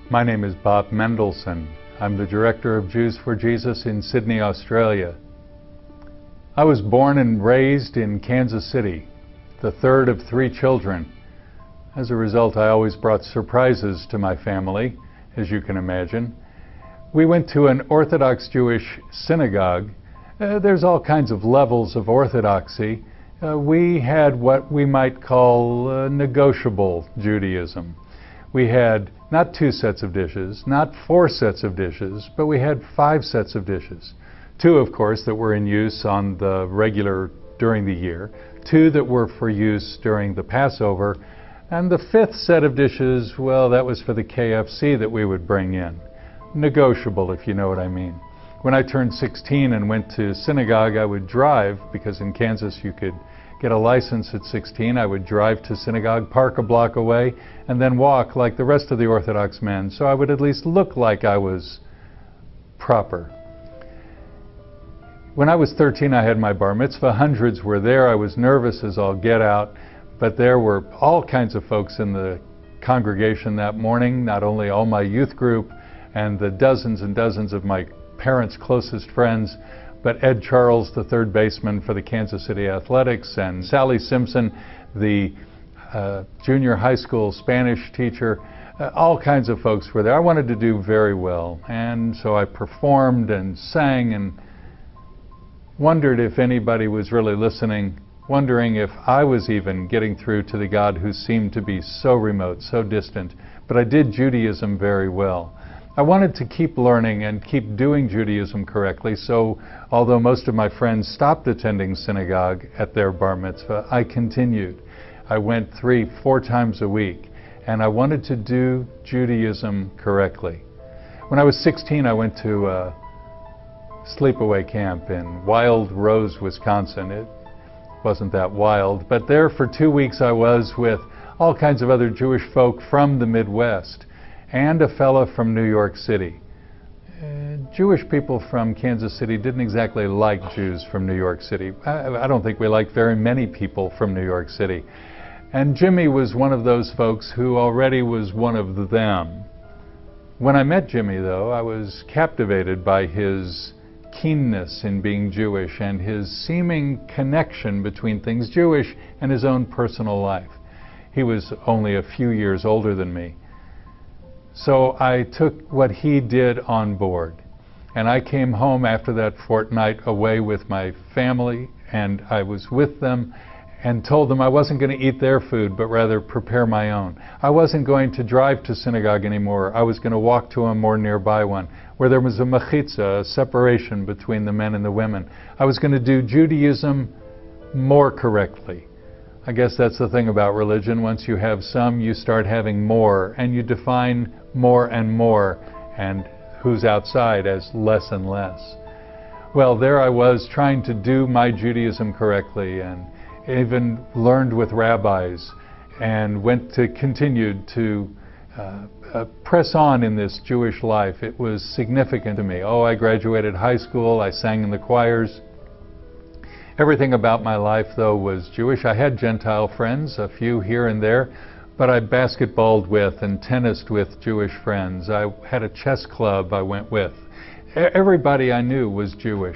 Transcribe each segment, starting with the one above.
My name is Bob Mendelssohn. I'm the Director of Jews for Jesus in Sydney, Australia. I was born and raised in Kansas City, the third of 3 children. As a result, I always brought surprises to my family, as you can imagine. We went to an Orthodox Jewish synagogue. There's all kinds of levels of orthodoxy. We had what we might call negotiable Judaism. We had not 2 sets of dishes, not 4 sets of dishes, but we had 5 sets of dishes. 2, of course, that were in use on the regular during the year, 2 that were for use during the Passover, and the 5th set of dishes, well, that was for the KFC that we would bring in. Negotiable, if you know what I mean. When I turned 16 and went to synagogue, I would drive, because in Kansas you could get a license at 16. I would drive to synagogue, park a block away, and then walk like the rest of the Orthodox men, so I would at least look like I was proper. When I was 13, I had my bar mitzvah. Hundreds were there. I was nervous as all get out, but there were all kinds of folks in the congregation that morning, not only all my youth group and the dozens and dozens of my parents' closest friends, but Ed Charles, the third baseman for the Kansas City Athletics, and Sally Simpson, the junior high school Spanish teacher. All kinds of folks were there. I wanted to do very well, and so I performed and sang and wondered if anybody was really listening, wondering if I was even getting through to the God who seemed to be so remote, so distant. But I did Judaism very well. I wanted to keep learning and keep doing Judaism correctly, so although most of my friends stopped attending synagogue at their bar mitzvah, I continued. I went 3-4 times a week, and I wanted to do Judaism correctly. When I was 16, I went to a sleepaway camp in Wild Rose, Wisconsin. It wasn't that wild, but there for 2 weeks I was with all kinds of other Jewish folk from the Midwest, and a fella from New York City. Jewish people from Kansas City didn't exactly like Jews from New York City. I don't think we liked very many people from New York City. And Jimmy was one of those folks who already was one of them. When I met Jimmy, though, I was captivated by his keenness in being Jewish and his seeming connection between things Jewish and his own personal life. He was only a few years older than me. So I took what he did on board, and I came home after that fortnight away with my family, and I was with them and told them I wasn't going to eat their food, but rather prepare my own. I wasn't going to drive to synagogue anymore. I was going to walk to a more nearby one, where there was a mechitza, a separation between the men and the women. I was going to do Judaism more correctly. I guess that's the thing about religion. Once you have some, you start having more, and you define more and more, and who's outside as less and less. Well, there I was trying to do my Judaism correctly, and even learned with rabbis, and continued to press on in this Jewish life. It was significant to me. Oh, I graduated high school, I sang in the choirs. Everything about my life, though, was Jewish. I had Gentile friends, a few here and there, but I basketballed with and tennised with Jewish friends. I had a chess club I went with. Everybody I knew was Jewish.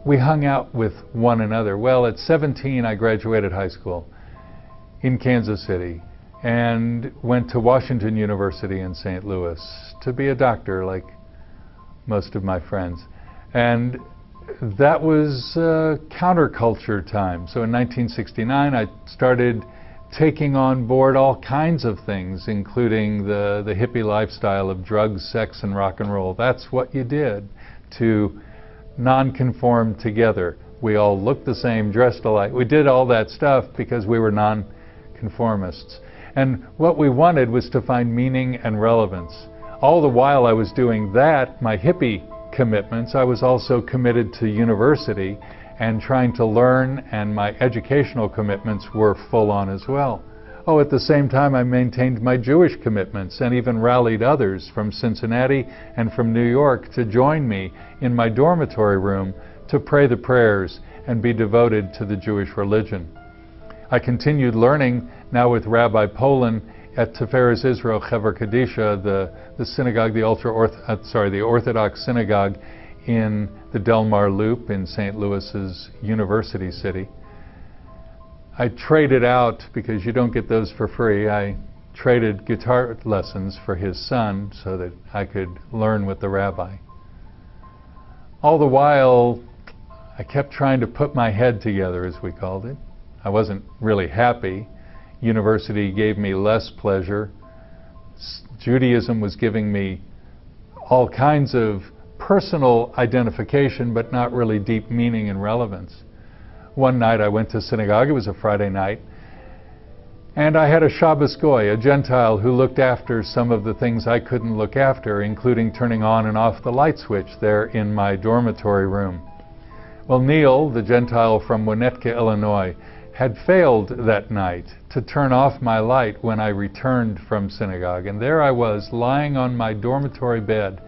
We hung out with one another. Well, at 17, I graduated high school in Kansas City and went to Washington University in St. Louis to be a doctor, like most of my friends. And that was counterculture time. So in 1969, I started taking on board all kinds of things, including the hippie lifestyle of drugs, sex, and rock and roll. That's what you did to non-conform together. We all looked the same, dressed alike. We did all that stuff because we were non-conformists. And what we wanted was to find meaning and relevance. All the while I was doing that, my hippie commitments, I was also committed to university and trying to learn, and my educational commitments were full on as well. Oh, at the same time I maintained my Jewish commitments and even rallied others from Cincinnati and from New York to join me in my dormitory room to pray the prayers and be devoted to the Jewish religion. I continued learning now with Rabbi Poland at Tiferes Israel Chever Kadisha, the synagogue, the Orthodox synagogue in the Delmar Loop in St. Louis's University City. I traded out, because you don't get those for free, I traded guitar lessons for his son so that I could learn with the rabbi. All the while, I kept trying to put my head together, as we called it. I wasn't really happy. University gave me less pleasure. Judaism was giving me all kinds of personal identification, but not really deep meaning and relevance. One night I went to synagogue, it was a Friday night, and I had a Shabbos Goy, a Gentile who looked after some of the things I couldn't look after, including turning on and off the light switch there in my dormitory room. Well, Neil, the Gentile from Winnetka, Illinois, had failed that night to turn off my light when I returned from synagogue, and there I was lying on my dormitory bed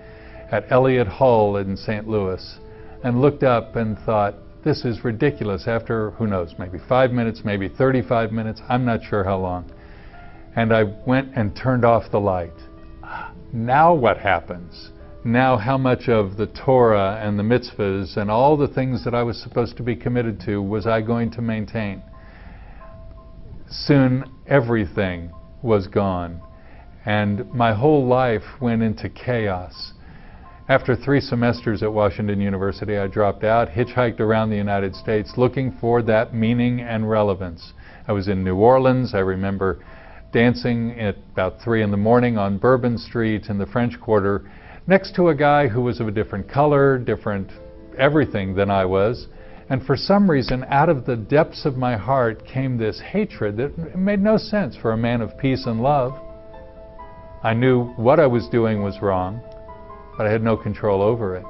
at Elliott Hall in St. Louis, and looked up and thought, this is ridiculous. After, who knows, maybe 5 minutes, maybe 35 minutes, I'm not sure how long. And I went and turned off the light. Now what happens? Now how much of the Torah and the mitzvahs and all the things that I was supposed to be committed to was I going to maintain? Soon everything was gone, and my whole life went into chaos. After 3 semesters at Washington University, I dropped out, hitchhiked around the United States looking for that meaning and relevance. I was in New Orleans. I remember dancing at about 3 in the morning on Bourbon Street in the French Quarter next to a guy who was of a different color, different everything than I was. And for some reason, out of the depths of my heart came this hatred that made no sense for a man of peace and love. I knew what I was doing was wrong, but I had no control over it.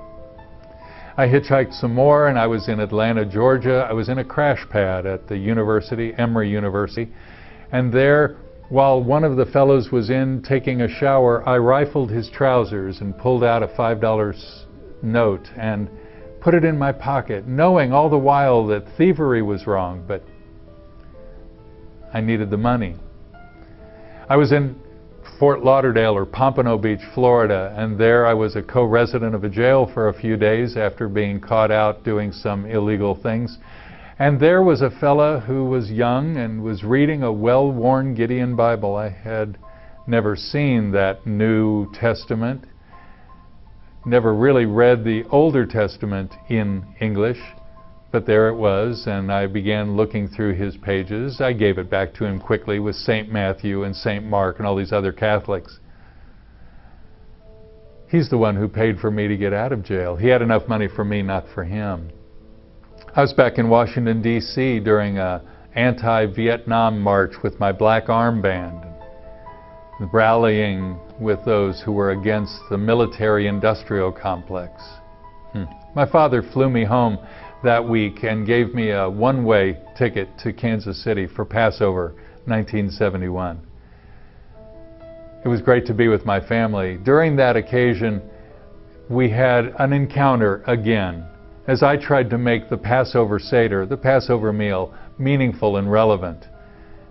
I hitchhiked some more, and I was in Atlanta, Georgia. I was in a crash pad at the university, Emory University, and there, while one of the fellows was in taking a shower, I rifled his trousers and pulled out a $5 note and put it in my pocket, knowing all the while that thievery was wrong, but I needed the money. I was in Fort Lauderdale or Pompano Beach, Florida, and there I was a co-resident of a jail for a few days after being caught out doing some illegal things. And there was a fella who was young and was reading a well-worn Gideon Bible. I had never seen that New Testament, never really read the Older Testament in English, but there it was, and I began looking through his pages. I gave it back to him quickly with St. Matthew and St. Mark and all these other Catholics. He's the one who paid for me to get out of jail. He had enough money for me, not for him. I was back in Washington, D.C. during an anti-Vietnam march with my black armband, rallying with those who were against the military-industrial complex. My father flew me home that week and gave me a one-way ticket to Kansas City for Passover 1971. It was great to be with my family. During that occasion, we had an encounter again as I tried to make the Passover Seder, the Passover meal, meaningful and relevant.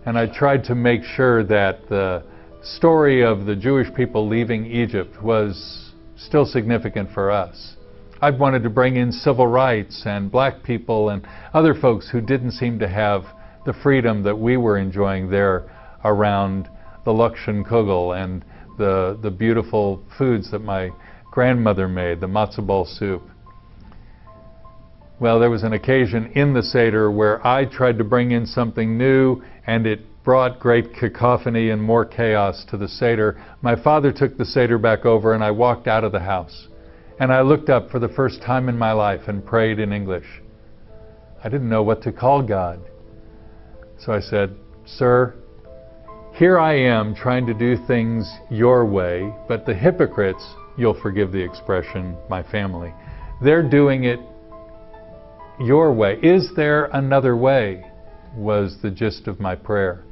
And I tried to make sure that the story of the Jewish people leaving Egypt was still significant for us. I wanted to bring in civil rights and black people and other folks who didn't seem to have the freedom that we were enjoying there around the Lakshan Kugel and the beautiful foods that my grandmother made, the matzo ball soup. Well, there was an occasion in the Seder where I tried to bring in something new, and it brought great cacophony and more chaos to the Seder. My father took the Seder back over, and I walked out of the house. And I looked up for the first time in my life and prayed in English. I didn't know what to call God. So I said, "Sir, here I am trying to do things your way, but the hypocrites," you'll forgive the expression, my family, "they're doing it your way. Is there another way?" was the gist of my prayer.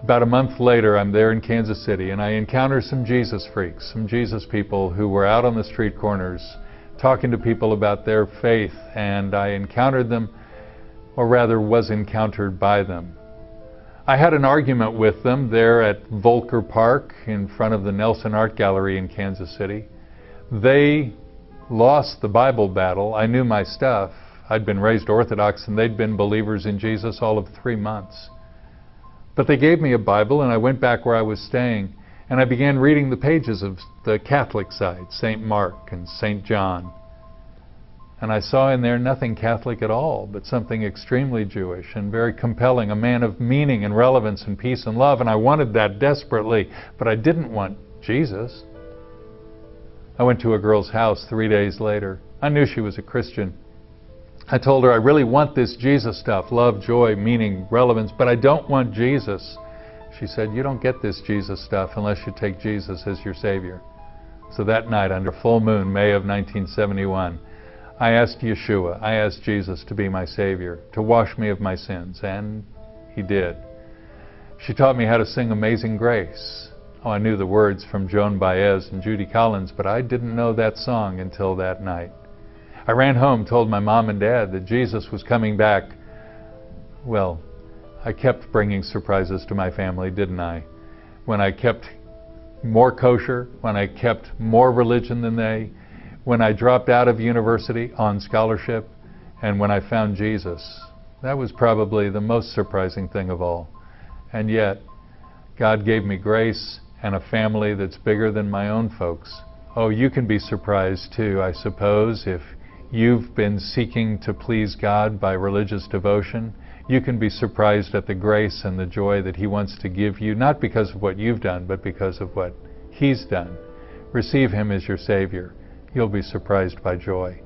About a month later, I'm there in Kansas City, and I encounter some Jesus freaks, some Jesus people who were out on the street corners talking to people about their faith, and I encountered them or rather was encountered by them. I had an argument with them there at Volker Park in front of the Nelson Art Gallery in Kansas City. They lost the Bible battle. I knew my stuff. I'd been raised Orthodox and they'd been believers in Jesus all of 3 months. But they gave me a Bible and I went back where I was staying and I began reading the pages of the Catholic side, St. Mark and St. John. And I saw in there nothing Catholic at all, but something extremely Jewish and very compelling, a man of meaning and relevance and peace and love, and I wanted that desperately, but I didn't want Jesus. I went to a girl's house 3 days later. I knew she was a Christian. I told her, I really want this Jesus stuff, love, joy, meaning, relevance, but I don't want Jesus. She said, you don't get this Jesus stuff unless you take Jesus as your Savior. So that night, under full moon, May of 1971, I asked Yeshua, I asked Jesus to be my Savior, to wash me of my sins, and He did. She taught me how to sing Amazing Grace. Oh, I knew the words from Joan Baez and Judy Collins, but I didn't know that song until that night. I ran home, told my mom and dad that Jesus was coming back. Well, I kept bringing surprises to my family, didn't I? When I kept more kosher, when I kept more religion than they, when I dropped out of university on scholarship, and when I found Jesus. That was probably the most surprising thing of all. And yet, God gave me grace and a family that's bigger than my own folks. Oh, you can be surprised too, I suppose, if you've been seeking to please God by religious devotion. You can be surprised at the grace and the joy that He wants to give you, not because of what you've done, but because of what He's done. Receive Him as your Savior. You'll be surprised by joy.